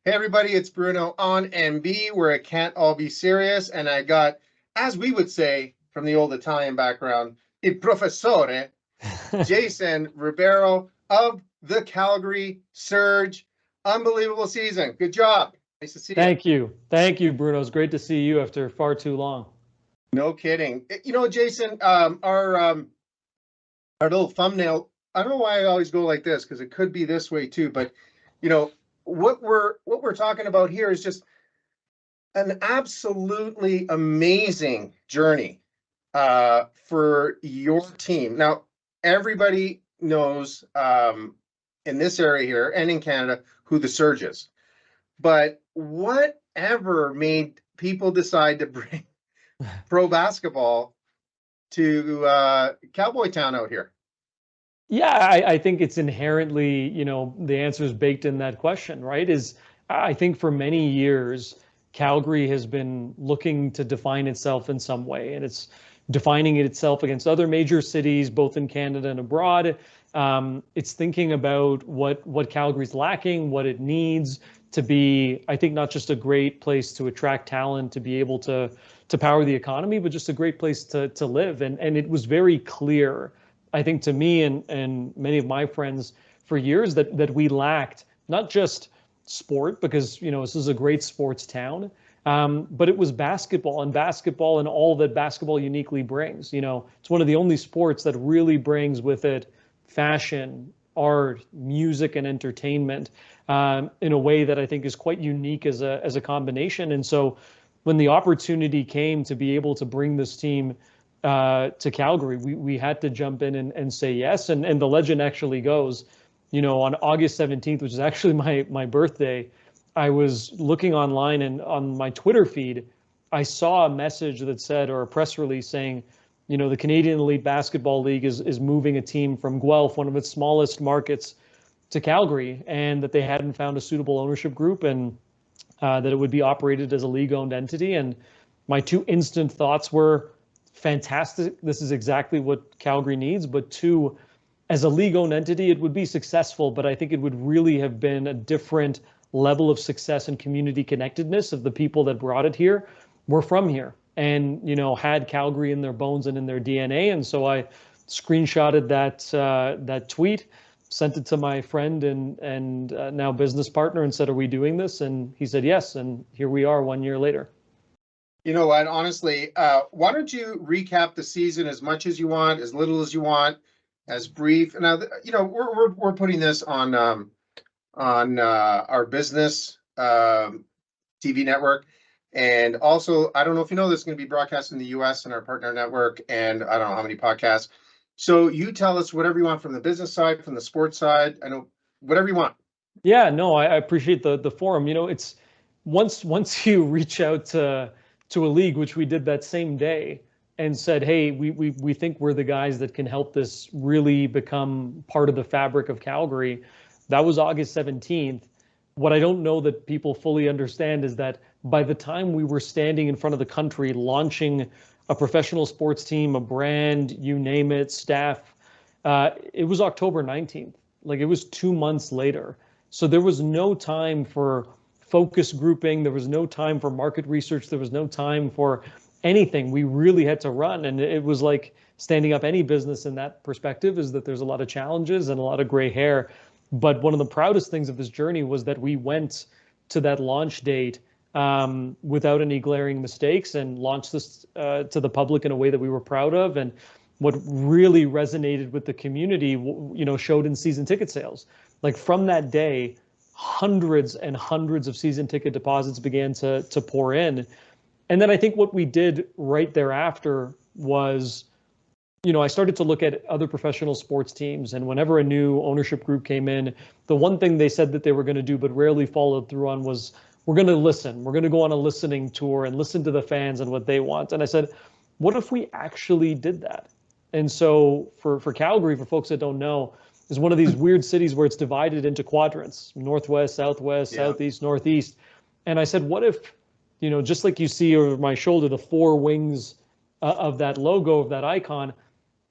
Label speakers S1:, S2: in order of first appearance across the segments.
S1: Hey everybody, it's Bruno on MB, where it can't all be serious. And I got, as we would say from the old Italian background, il professore, Jason Ribeiro of the Calgary Surge. Unbelievable season. Good job. Nice to see you.
S2: Thank you. Thank you, Bruno. It's great to see you after far too long.
S1: No kidding. Jason, our little thumbnail, I don't know why I always go like this, because it could be this way too, but you know, what we're talking about here is just an absolutely amazing journey for your team. Now, everybody knows in this area here and in Canada who the Surge is, but whatever made people decide to bring pro basketball to Cowboy Town out here?
S2: Yeah, I think it's inherently, the answer is baked in that question, right? I think for many years, Calgary has been looking to define itself in some way, and it's defining itself against other major cities, both in Canada and abroad. It's thinking about what Calgary's lacking, what it needs to be, I think, not just a great place to attract talent, to be able to power the economy, but just a great place to live. And it was very clear, I think, to me and many of my friends for years that we lacked not just sport, because this is a great sports town, but it was basketball and all that basketball uniquely brings. It's one of the only sports that really brings with it fashion, art, music, and entertainment in a way that I think is quite unique as a combination. And so when the opportunity came to be able to bring this team to Calgary, we had to jump in and say yes. And the legend actually goes, on August 17th, which is actually my birthday, I was looking online, and on my Twitter feed, I saw a message that said, or a press release saying, the Canadian Elite Basketball League is moving a team from Guelph, one of its smallest markets, to Calgary, and that they hadn't found a suitable ownership group, and that it would be operated as a league-owned entity. And my two instant thoughts were, fantastic, this is exactly what Calgary needs. But two, as a league-owned entity, it would be successful, but I think it would really have been a different level of success and community connectedness of the people that brought it here were from here and, had Calgary in their bones and in their DNA. And so I screenshotted that tweet, sent it to my friend and now business partner, and said, "Are we doing this?" And he said yes, and here we are 1 year later.
S1: You know what? Honestly, why don't you recap the season as much as you want, as little as you want, as brief. Now, we're putting this on our business TV network, and also I don't know if you know this is going to be broadcast in the U.S. and our partner network, and I don't know how many podcasts. So you tell us whatever you want from the business side, from the sports side. I know whatever you want.
S2: Yeah, no, I appreciate the forum. It's once you reach out to a league, which we did that same day, and said, hey, we think we're the guys that can help this really become part of the fabric of Calgary. That was August 17th. What I don't know that people fully understand is that by the time we were standing in front of the country, launching a professional sports team, a brand, you name it, staff, it was October 19th. Like, it was 2 months later. So there was no time for focus grouping. There was no time for market research. There was no time for anything. We really had to run. And it was like standing up any business in that perspective, is that there's a lot of challenges and a lot of gray hair. But one of the proudest things of this journey was that we went to that launch date without any glaring mistakes, and launched this to the public in a way that we were proud of. And what really resonated with the community, showed in season ticket sales. Like, from that day, hundreds and hundreds of season ticket deposits began to pour in. And then I think what we did right thereafter was, I started to look at other professional sports teams, and whenever a new ownership group came in, the one thing they said that they were going to do but rarely followed through on was, we're going to listen. We're going to go on a listening tour and listen to the fans and what they want. And I said, what if we actually did that? And so for Calgary, for folks that don't know, is one of these weird cities where it's divided into quadrants: northwest, southwest, southeast, northeast. And I said, what if, just like you see over my shoulder, the four wings of that logo, of that icon,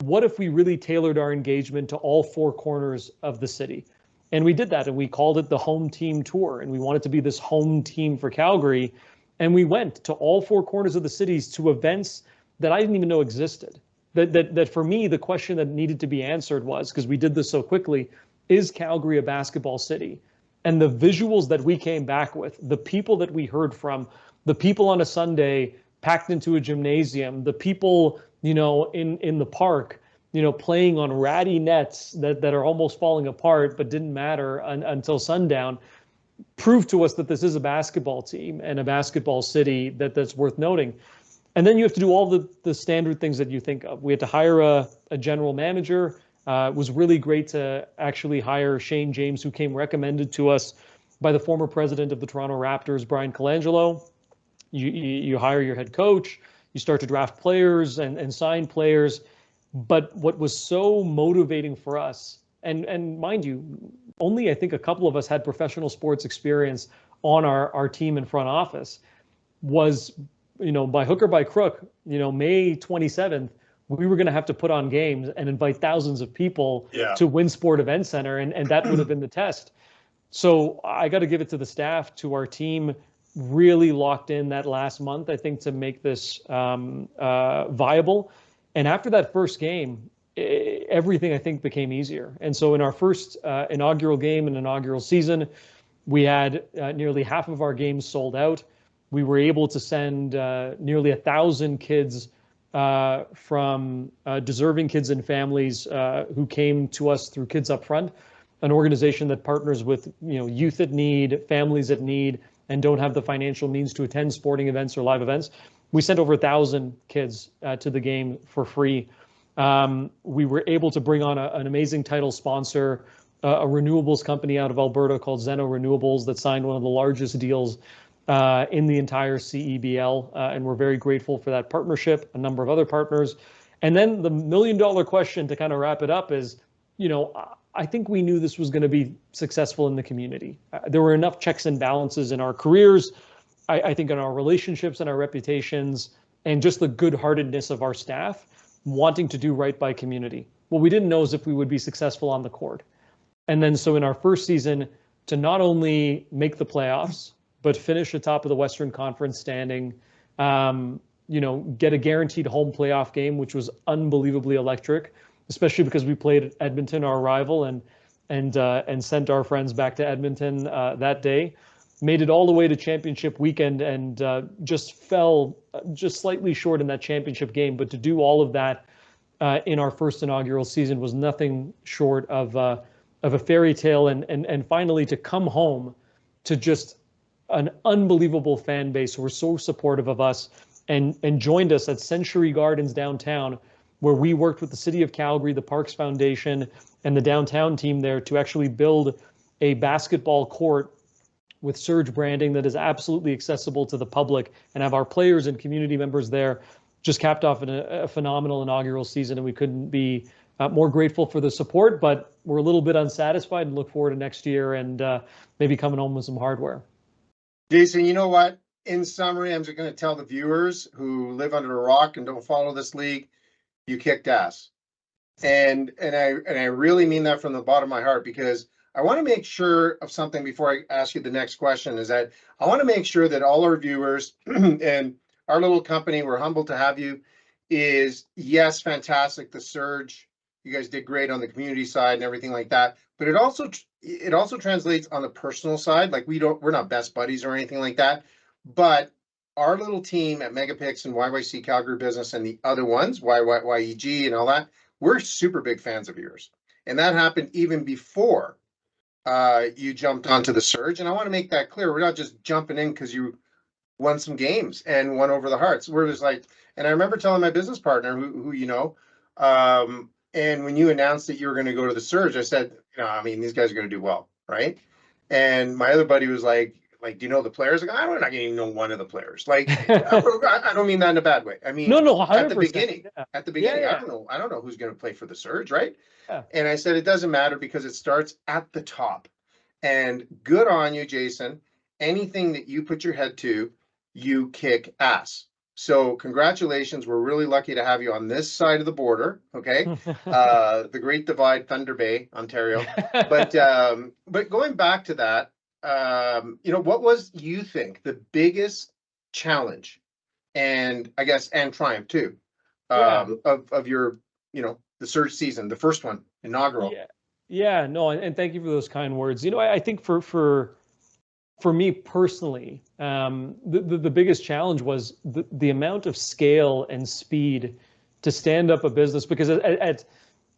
S2: what if we really tailored our engagement to all four corners of the city? And we did that, and we called it the Home Team Tour, and we wanted to be this home team for Calgary. And we went to all four corners of the cities to events that I didn't even know existed. That for me, the question that needed to be answered was, because we did this so quickly, is Calgary a basketball city? And the visuals that we came back with, the people that we heard from, the people on a Sunday packed into a gymnasium, the people, in the park, playing on ratty nets that are almost falling apart, but didn't matter until sundown, proved to us that this is a basketball team and a basketball city that's worth noting. And then you have to do all the standard things that you think of. We had to hire a general manager. It was really great to actually hire Shane James, who came recommended to us by the former president of the Toronto Raptors, Brian Colangelo. You hire your head coach, you start to draft players and sign players. But what was so motivating for us, and mind you, only I think a couple of us had professional sports experience on our team and front office, was, by hook or by crook, May 27th, we were going to have to put on games and invite thousands of people to Winsport Event Center, and that would have been the test. So I got to give it to the staff, to our team, really locked in that last month, I think, to make this viable. And after that first game, everything, I think, became easier. And so in our first inaugural game and inaugural season, we had nearly half of our games sold out. We were able to send nearly 1,000 kids from deserving kids and families who came to us through Kids Up Front, an organization that partners with youth at need, families at need, and don't have the financial means to attend sporting events or live events. We sent over 1,000 kids to the game for free. We were able to bring on an amazing title sponsor, a renewables company out of Alberta called Zeno Renewables, that signed one of the largest deals in the entire CEBL, and we're very grateful for that partnership, a number of other partners. And then the million-dollar question to kind of wrap it up is, I think we knew this was going to be successful in the community. There were enough checks and balances in our careers, I think in our relationships and our reputations, and just the good-heartedness of our staff wanting to do right by community. What we didn't know is if we would be successful on the court. And then so in our first season, to not only make the playoffs, but finish atop of the Western Conference standing, get a guaranteed home playoff game, which was unbelievably electric, especially because we played Edmonton, our rival, and sent our friends back to Edmonton that day. Made it all the way to championship weekend and just fell just slightly short in that championship game. But to do all of that in our first inaugural season was nothing short of a fairy tale. And finally, to come home to just an unbelievable fan base who were so supportive of us and joined us at Century Gardens downtown, where we worked with the City of Calgary, the Parks Foundation, and the downtown team there to actually build a basketball court with Surge branding that is absolutely accessible to the public, and have our players and community members there. Just capped off a phenomenal inaugural season, and we couldn't be more grateful for the support, but we're a little bit unsatisfied and look forward to next year and maybe coming home with some hardware.
S1: Jason, you know what? In summary, I'm just going to tell the viewers who live under a rock and don't follow this league, you kicked ass. And I really mean that from the bottom of my heart, because I want to make sure of something before I ask you the next question, is that I want to make sure that all our viewers and our little company, we're humbled to have you, is, yes, fantastic, the Surge. You guys did great on the community side and everything like that. But it also translates on the personal side. Like we're not best buddies or anything like that. But our little team at Megapix and YYC Calgary Business and the other ones, YEG and all that, we're super big fans of yours. And that happened even before you jumped onto the Surge. And I want to make that clear. We're not just jumping in because you won some games and won over the Hearts. We're just like, and I remember telling my business partner who and when you announced that you were going to go to the Surge, I said, these guys are going to do well, right? And my other buddy was like, do you know the players? Like, I'm not even know one of the players. Like, I don't mean that in a bad way. I mean, no, 100%. At the beginning, yeah. I don't know who's going to play for the Surge, right? Yeah. And I said, it doesn't matter because it starts at the top. And good on you, Jason. Anything that you put your head to, you kick ass. So congratulations. We're really lucky to have you on this side of the border. Okay. The Great Divide, Thunder Bay, Ontario. But going back to that, what was, you think, the biggest challenge and I guess, and triumph too,
S2: Yeah.
S1: of your, the Surge season, the first one, inaugural?
S2: Yeah. Yeah, no, and thank you for those kind words. I think for me personally, the biggest challenge was the amount of scale and speed to stand up a business, because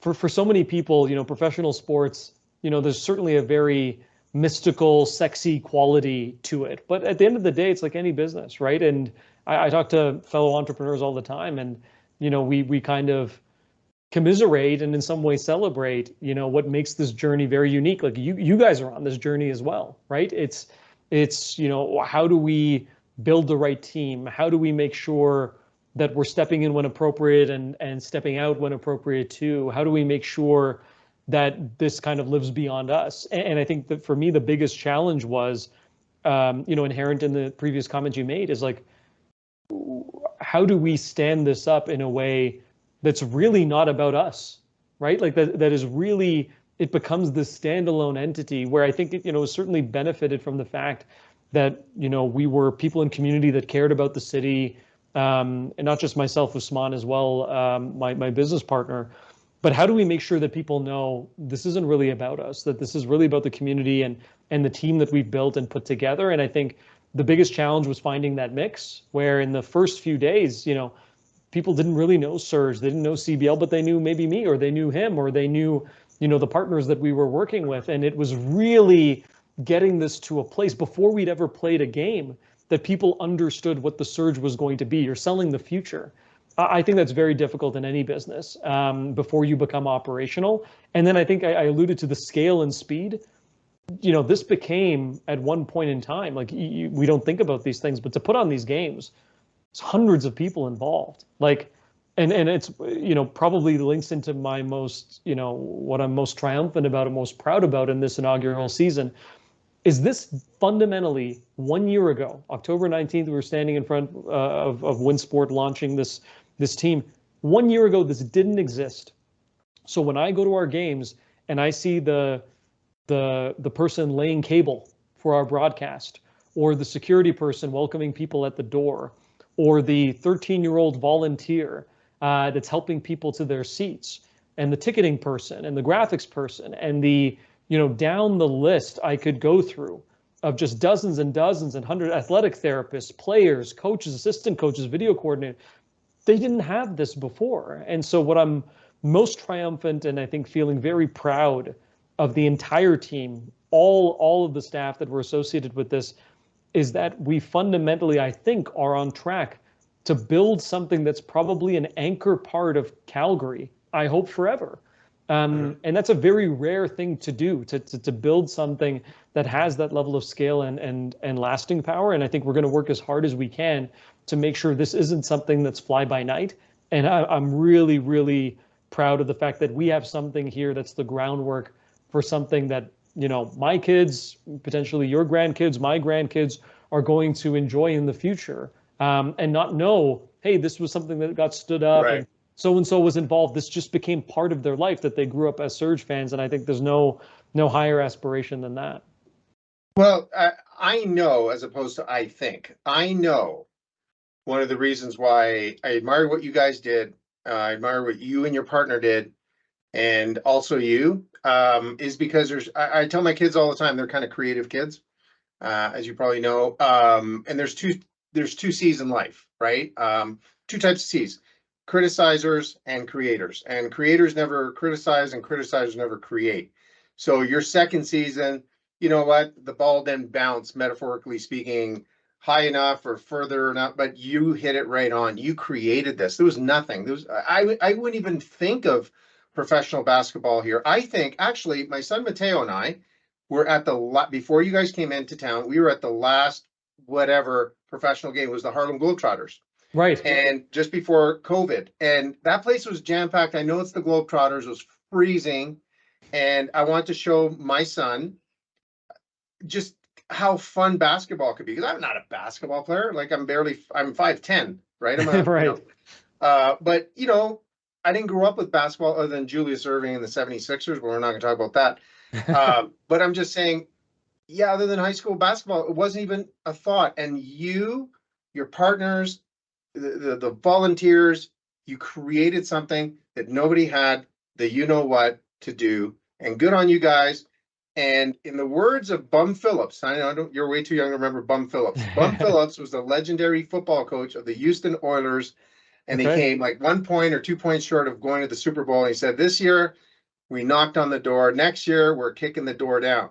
S2: for so many people, professional sports, there's certainly a very mystical, sexy quality to it. But at the end of the day, it's like any business, right? And I talk to fellow entrepreneurs all the time, and we kind of commiserate and in some way celebrate, what makes this journey very unique. Like you guys are on this journey as well, right? It's how do we build the right team? How do we make sure that we're stepping in when appropriate and stepping out when appropriate too? How do we make sure that this kind of lives beyond us? And I think that for me, the biggest challenge was, inherent in the previous comments you made, is like, how do we stand this up in a way that's really not about us, right? Like that is really, it becomes this standalone entity where I think it, certainly benefited from the fact that, we were people in community that cared about the city, and not just myself, Usman as well, my business partner. But how do we make sure that people know this isn't really about us, that this is really about the community and the team that we've built and put together? And I think the biggest challenge was finding that mix, where in the first few days, people didn't really know Surge, they didn't know CBL, but they knew maybe me, or they knew him, or they knew, the partners that we were working with. And it was really getting this to a place before we'd ever played a game that people understood what the Surge was going to be. You're selling the future. I think that's very difficult in any business, before you become operational. And then I think I alluded to the scale and speed. This became, at one point in time, like we don't think about these things, but to put on these games, it's hundreds of people involved. Like, and it's, probably links into my most, what I'm most triumphant about and most proud about in this inaugural season, is this fundamentally 1 year ago, October 19th, we were standing in front of WinSport launching this team. 1 year ago, this didn't exist. So when I go to our games and I see the person laying cable for our broadcast, or the security person welcoming people at the door, or the 13-year-old volunteer that's helping people to their seats, and the ticketing person, and the graphics person, and the, down the list I could go through of just dozens and dozens and hundreds, athletic therapists, players, coaches, assistant coaches, video coordinator, they didn't have this before. And so what I'm most triumphant and I think feeling very proud of the entire team, all of the staff that were associated with this, is that we fundamentally, I think, are on track to build something that's probably an anchor part of Calgary, I hope forever. And that's a very rare thing to do, to build something that has that level of scale and lasting power. And I think we're going to work as hard as we can to make sure this isn't something that's fly by night. And I'm really, really proud of the fact that we have something here that's the groundwork for something that, my kids, potentially your grandkids, my grandkids, are going to enjoy in the future, and not know, hey, this was something that got stood up, right, and so-and-so was involved. This just became part of their life, that they grew up as Surge fans. And I think there's no higher aspiration than that.
S1: Well, I know, as opposed to I think, I know one of the reasons why I admire what you guys did, I admire what you and your partner did, and also you, is because I tell my kids all the time, they're kind of creative kids, as you probably know. And there's two C's in life, right? Two types of C's: criticizers and creators. And creators never criticize, and criticizers never create. So your second season, you know what? The ball didn't bounce, metaphorically speaking, high enough or further enough, but you hit it right on. You created this. There was nothing. I wouldn't even think of professional basketball here. I think, actually, my son Mateo and I were at before you guys came into town, we were at the last whatever professional game. It was the Harlem Globetrotters.
S2: Right.
S1: And just before COVID. And that place was jam-packed. I know it's the Globetrotters. It was freezing. And I want to show my son just how fun basketball could be. Because I'm not a basketball player. Like, I'm 5'10". right? I'm a,
S2: Right.
S1: but you know, I didn't grow up with basketball other than Julius Erving and the 76ers, but we're not going to talk about that. But I'm just saying, yeah, other than high school basketball, it wasn't even a thought. And you, your partners, the volunteers, you created something that nobody had the you know what to do. And good on you guys. And in the words of Bum Phillips, I know you're way too young to remember Bum Phillips. Bum Phillips was the legendary football coach of the Houston Oilers, and they
S2: Okay.
S1: came like 1 point or 2 points short of going to the Super Bowl. And he said, "This year we knocked on the door. Next year we're kicking the door down."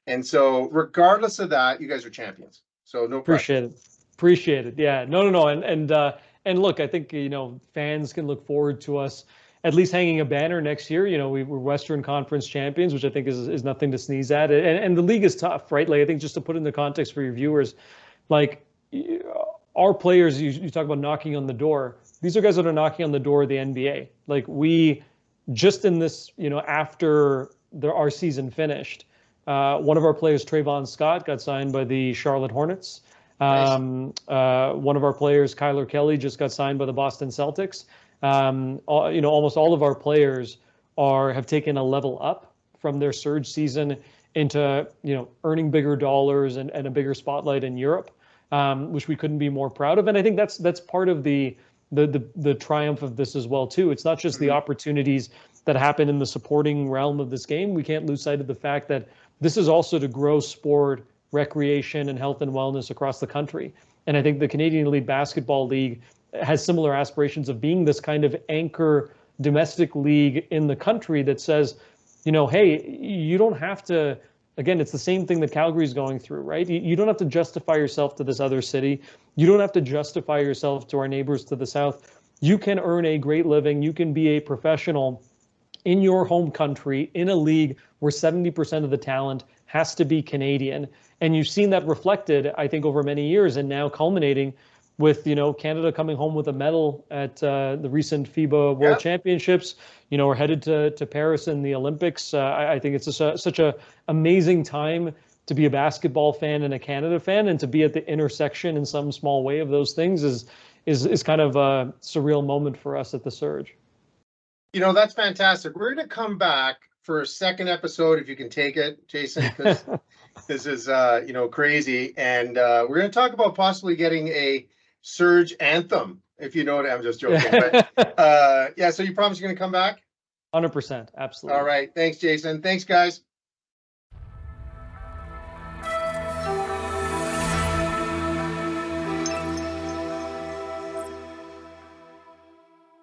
S1: And so, regardless of that, you guys are champions. So no pressure.
S2: Appreciate it. Appreciate it. Yeah. No. And look, I think, fans can look forward to us at least hanging a banner next year. We're Western Conference champions, which I think is nothing to sneeze at. And the league is tough, right? Like, I think just to put in the context for your viewers, like, our players, you talk about knocking on the door. These are guys that are knocking on the door of the NBA. Like, we just in this, after our season finished, one of our players, Trayvon Scott, got signed by the Charlotte Hornets.
S1: Nice.
S2: One of our players, Kyler Kelly, just got signed by the Boston Celtics. Almost all of our players have taken a level up from their Surge season into, earning bigger dollars and a bigger spotlight in Europe, which we couldn't be more proud of. And I think that's part of the triumph of this as well too. It's not just the opportunities that happen in the supporting realm of this game. We can't lose sight of the fact that this is also to grow sport, recreation, and health and wellness across the country. And I think the Canadian Elite Basketball League has similar aspirations of being this kind of anchor domestic league in the country that says, hey, you don't have to, again, it's the same thing that Calgary's going through, right? You don't have to justify yourself to this other city. You don't have to justify yourself to our neighbors to the south. You can earn a great living. You can be a professional in your home country, in a league where 70% of the talent has to be Canadian. And you've seen that reflected, I think, over many years, and now culminating with, Canada coming home with a medal at the recent FIBA World Championships. We're headed to Paris in the Olympics. I think it's such a amazing time to be a basketball fan and a Canada fan, and to be at the intersection in some small way of those things is kind of a surreal moment for us at the Surge.
S1: That's fantastic. We're going to come back for a second episode, if you can take it, Jason, because this is, crazy. And we're going to talk about possibly getting a Surge anthem, if you know what I'm just joking. But so you promise you're going to come back?
S2: 100%. Absolutely.
S1: All right. Thanks, Jason. Thanks, guys.